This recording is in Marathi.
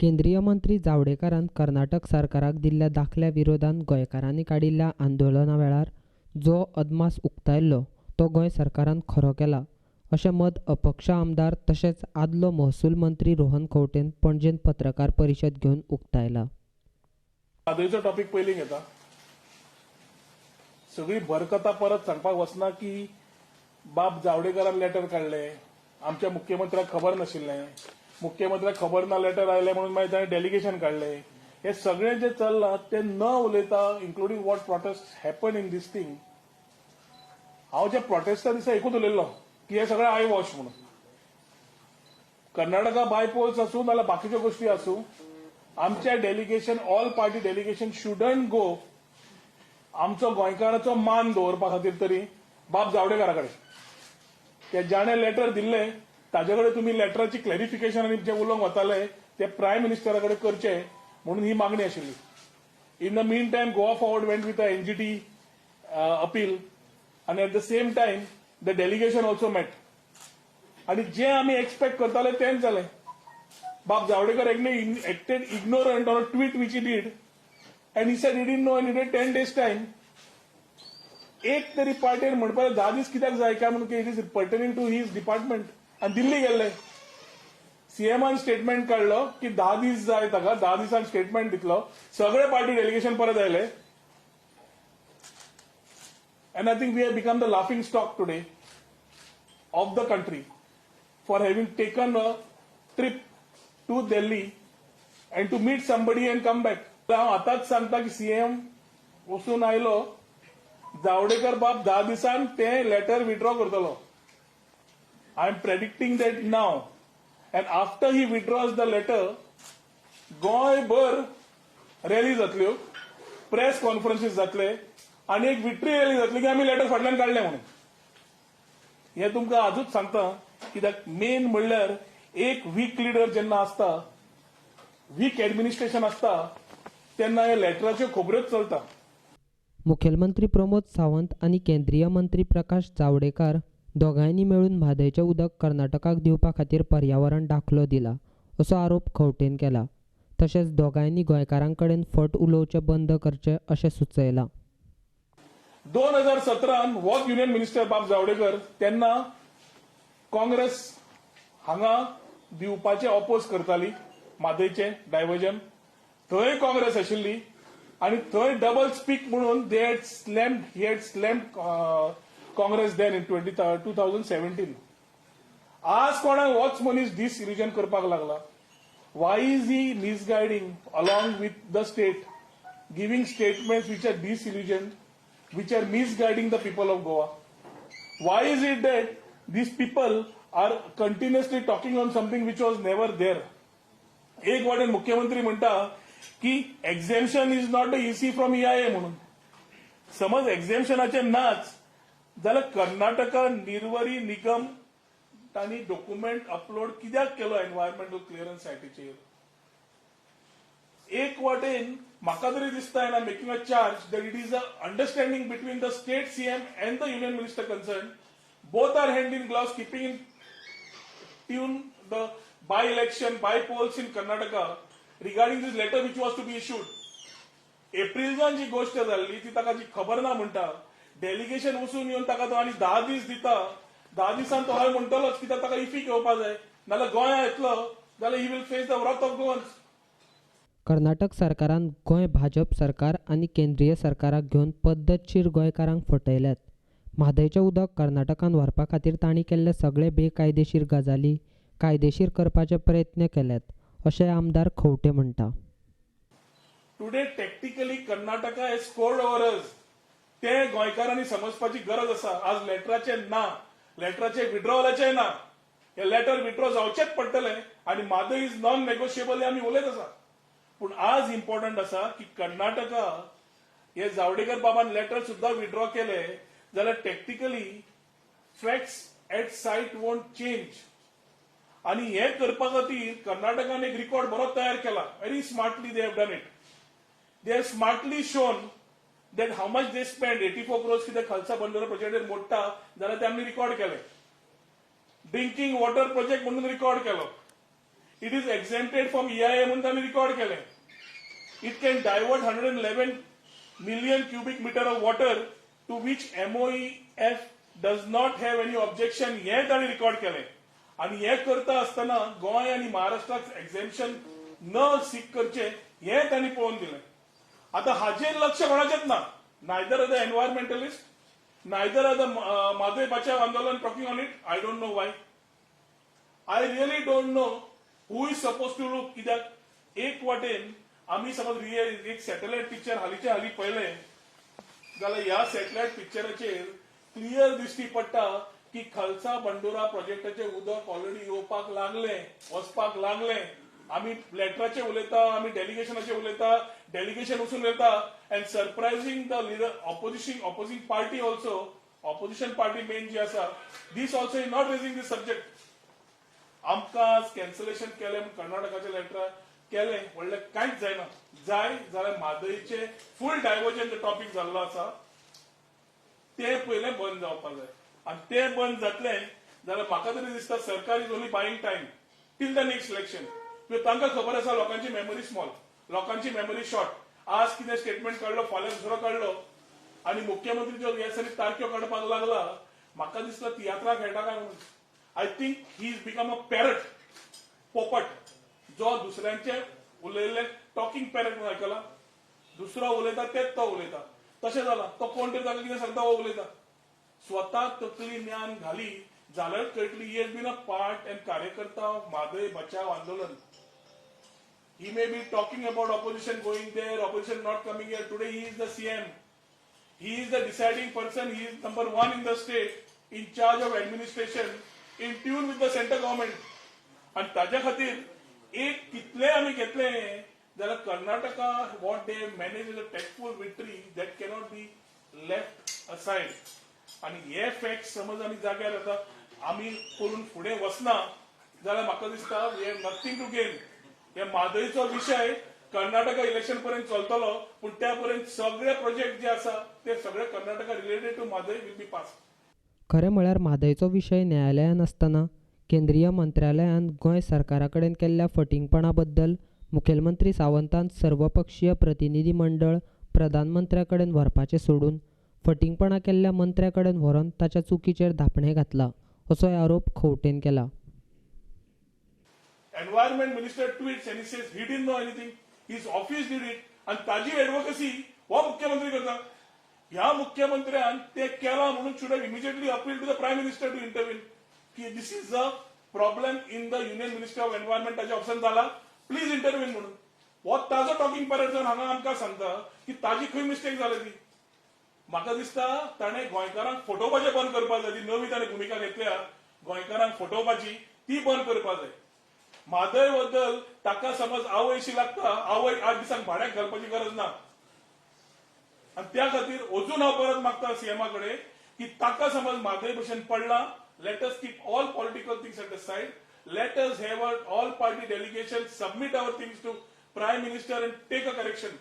केंद्रीय मंत्री जावडेकरान कर्नाटक सरकाराक दिल्ल्या दाखल्या विरोधात गोंयकारांनी काडिल्ल्या आंदोलना वेळार जो अदमास उक्तायल्लो तो गोंय सरकारान खरो केला अशें मत अपक्ष आमदार तशेंच आदलो महसूल मंत्री रोहन खंवटेन पणजेन पत्रकार परिशद घेवन उक्तायला. म्हादयचो टॉपिक पयलीं घेता. सगळी भरकथा परत सांगपाक वचना की बाब जावडेकरान लेटर काडले, आमच्या मुख्यमंत्र्याक खबर नाशिल्लें, मुख्यमंत्र्याक खबर ना लेटर आयलें म्हणून मागीर ताणें डेलिगेशन काडलें. हे सगळें जे चल्लां तें न उलयता including what protest happen in this thing. हांव जे प्रोटेस्टा दिसा एकूच उलयल्लो की हे सगळें आय वॉश म्हणून. कर्नाटका बायपोल्स आसूं नाल्यार बाकीच्यो गोश्टी आसूं, आमचे delegation all party delegation shouldn't go आमचो गोंयकाराचो मान दवरपा खातीर तरी बाब जावडेकरा कडेन. ते जाणे लेटर दिल्ले ताजे कडेन तुमी लेटराची क्लॅरिफिकेशन आनी जे उलोवंक वताले ते प्रायम मिनिस्टरा कडेन करचे म्हणून ही मागणी आशिल्ली. In the mean time Goa Forward went with a NGT appeal आनी at the same time the delegation also met आनी जे आमी एक्सपेक्ट करताले तेंच जालें. बाब Javadekar acted ignorant on a tweet which he did, and he said he didn't know and he did 10 days time. एक तरी पार्टीर म्हणपाक 10 दीस कित्याक जाय काय म्हणून it is pertaining to his department आनी दिल्ली गेल्ले. सीएमान स्टेटमेंट काढलो की 10 दीस जाय ताका, 10 दिसान स्टेटमेंट दितलो. सगळे पार्टी डेलिगेशन परत आयले. And I think we have become the laughing stock today of the country for having taken a trip to Delhi and to meet somebody and come back. हांव आतांच सांगता की सीएम वचून आयलो, जावडेकर बाब 10 दिसान ते लेटर विथड्रॉ करतलो. I am predicting that now. And after he withdraws the letter गोंयभर रॅली जातल्यो, प्रेस कॉन्फरन्सीस जातले आनी एक विक्ट्री रॅली जातली की आमी लेटर फाटल्यान काडलें म्हणून. हे तुमकां आजूच सांगता कित्याक मेन म्हणल्यार एक वीक लिडर जेन्ना आसता, वीक एडमिनिस्ट्रेशन आसता तेन्ना हे लेटराच्यो खबरोच चलता. मुखेलमंत्री प्रमोद सावंत आनी केंद्रीय मंत्री प्रकाश जावडेकर दोगांयनी मेळून म्हादयचें उदक कर्नाटकाक दिवपा खातीर पर्यावरण दाखलो दिला असो आरोप खंवटेन केला. तशेंच दोगांयनी गोंयकारां कडेन फट उलोवचें बंद करचें अशें सुचयलां. 2017 वॉज युनियन मिनिस्टर बाब जावडेकर तेन्ना काँग्रेस हांगा दिवपाचे ऑपोज करताली म्हादयचें डायव्हर्जन. थंय काँग्रेस आशिल्ली आनी थंय डबल स्पीक म्हणून he had slammed Congress then in 2017. आज कोणाक होच मनीस डिसइल्युजन करपाक लागला. Why is he misguiding along with the state, giving statements which are disillusion, which are misguiding the people of Goa? Why is it that these people are continuously talking on something which was never there? एक वाटेन मुख्यमंत्री म्हणटा की एक्झेम्पशन इज नॉट अ इसी फ्रॉम EIA म्हणून. समज एक्झेम्पशनाचे नाच जाल्यार कर्नाटका निर्वरी निगम तांणी डॉक्युमेंट अपलोड कित्याक केलो एनवायरमेंटल क्लिअरन्स सायटीचेर. एक वाटेन म्हाका तरी दिसता and I am making a charge that it is a understanding between the state CM and the union minister concern. Both are hand in gloves keeping in tune the by election, by polls in Karnataka regarding this letter which was to be issued. एप्रिलच्यान जी गोष्ट जाल्ली ती ताका जी खबर ना म्हणटा. डेलिगेशन वचून येवन ताका तो आनी 10 दीस दिता. 10 दिसान तो हय म्हणटलोच कित्याक ताका इफीक येवपा जाय, नाल्यार गोंया येतलो जाल्यार he will face the wrath of Goans. Karnataka सरकारान गोंय भाजप सरकार आनी केंद्रीय सरकाराक घेवन पद्दतशीर गोंयकारांक फटयल्यात. म्हादयचें उदक कर्नाटकान व्हरपा खातीर तांणी केल्ले सगळे बेकायदेशीर गजाली कायदेशीर करपाचे प्रयत्न केल्यात अशें आमदार खंवटे म्हणटा. Today tactically Karnataka has scored over us. ते गोंयकारांनी समजपाची गरज आसा. आज लेटराचे ना, लेटराचे विड्रॉवलाचे ना. हे लेटर विड्रॉ जावचेच पडटले आनी म्हादय इज नॉन नेगोशिएबल आमी उलयत आसा. पूण आज इम्पॉर्टंट आसा की कर्नाटका हे जावडेकर बाबान लेटर सुद्दां विड्रॉ केले जाल्यार tactically facts at site won't change. आणि हे करपा खातीर कर्नाटकान एक रिकॉर्ड बरो तयार केला. Very smartly they have done it. They have smartly shown that how much they spend 84 crores कितें खालसा बंदर प्रोजेक्टेर मोडटा जाल्यार ते आमी रिकॉर्ड केले. ड्रिंकिंग वॉटर प्रोजेक्ट म्हणून रिकॉर्ड केलो. इट इज एक्झेम्प्टेड फ्रॉम EIA म्हणून त्यांनी रेकॉर्ड केले. It can divert 111 million cubic meter of water to which MOEF does not have any objection हे ताणी रेकॉर्ड केले. आणि हे करता असताना गोंय आणि महाराष्ट्राक एक्झेम्पशन न सीक करचे हे त्यांनी पळोवन दिले. आता हाजेर लक्ष कोणाचेच ना. Neither are the environmentalist, neither are the Madhav Bachao Andolan talking on it. I don't know why. I really don't know who is suppose to look. कित्याक एक वाटेन आम्ही समज एक सॅटेलाइट पिक्चर हालीच्या हाली पळयले जाल्यार ह्या सॅटेलाइट पिक्चराचेर क्लियर दिश्टी पडटा की खालसा बंडोरा प्रोजेक्टाचे उदक ऑलरेडी येवपाक लागले, वचपाक लागले. आम्ही लेटराचे उलयता, आम्ही डेलिगेशनाचे उलयता, डेलिगेशन वचून उलयता. And surprising the leader opposing party also, opposition party मेन जी आसा, these also is not raising this subject. आमकां कॅन्सलेशन केले कर्नाटकाचे लेटर केले व्हडले कांयच जायना. जाय जाल्यार म्हादईचे फुल डायवर्जन टॉपिक जाल्लो आसा ते पयले बंद जावपाक जाय. आणि ते बंद जातले जाल्यार म्हाका तरी दिसता सरकार is only buying time till the next election. तांकां खबर आसा लोकांची मेमरी स्मॉल, लोकांची मेमरी शॉर्ट. आज कितें स्टेटमेंट काडलो, फाल्यां दुसरो काडलो आणि मुख्यमंत्रीच्यो ह्या सरी तारख्यो काडपाक लागला. म्हाका दिसता तियात्रां खेळटा काय म्हणून. I think he is become a parrot, पोपट, जो दुसऱ्यांचे उलयल्ले टॉकिंग पॅरट म्हणून आयकला. दुसरो उलयता तेच तो उलयता. तशें जाला. तो कोण तरी ताका कितें सांगता हो उलयता. स्वता तकली ज्ञान घाली जाल्यार कळटली. He has been a part and कार्यकर्ता of Madhav Bachao Andolan. He may be talking about opposition going there, opposition not coming here. Today he is the CM. He is the deciding person. He is number one in the state, in charge of administration, in tune with the center government. आणि ताज्या खातीर एक कितले आमी घेतले जाल्यार Karnataka what they manage is a tactful victory that cannot be left aside. आणि हे फॅक्ट समज आमी जाग्यार येता आमी करून फुडें वचना जाल्यार म्हाका दिसता we have nothing to gain. हे म्हादईचो विषय कर्नाटका इलेक्शन पर्यंत चलतलो पूण त्या पर्यंत सगळे प्रोजेक्ट जे आसा ते सगळे Karnataka related to Mhadei will be pass. खरें म्हळ्यार म्हादईचो विशय न्यायालयान आसतना केंद्रीय मंत्रालयान गोंय सरकारा कडेन केल्ल्या फटिंगपणा बद्दल मुखेलमंत्री सावंतान सर्वपक्षीय प्रतिनिधी मंडळ प्रधानमंत्र्या कडेन व्हरपाचें सोडून फटिंगपणा केल्ल्या मंत्र्या कडेन व्हरून ताच्या चुकीचेर धापणें घातला असोय आरोप खंवटेन केला. Environment minister tweets and he says he didn't know anything. His office did it. आणि ताजी एडवोकेसी हो मुख्यमंत्री करता. ह्या मुख्यमंत्र्यान ते केला म्हणून should have immediately appealed to the prime minister to intervene. की this is a problem in the union ministry of environment. ताजे ऑप्शन झाला प्लीज इंटरव्हीन म्हणून. हो ताजो टॉकिंग पॅरट जावन हांगा आमकां सांगता की ताजी खंय मिस्टेक जाली ती. म्हाका दिसता ताणें गोंयकारांक फटोवपाचें बंद करपाक जाय. ती नवी ताणें भुमिका घेतल्या गोंयकारांक फटोवपाची ती बंद करपाक जाय. म्हादय बद्दल ताका समज आवयशी लागता, आवय 8 दिसांक भाड्याक घालपाची गरज ना. आणि त्या खातीर अजून हांव परत मागता सीएमा कडेन की ताका समज म्हादय भशेन पडला, let us keep all political things at the side. Let us have all party delegation submit our things to prime minister and take a correction.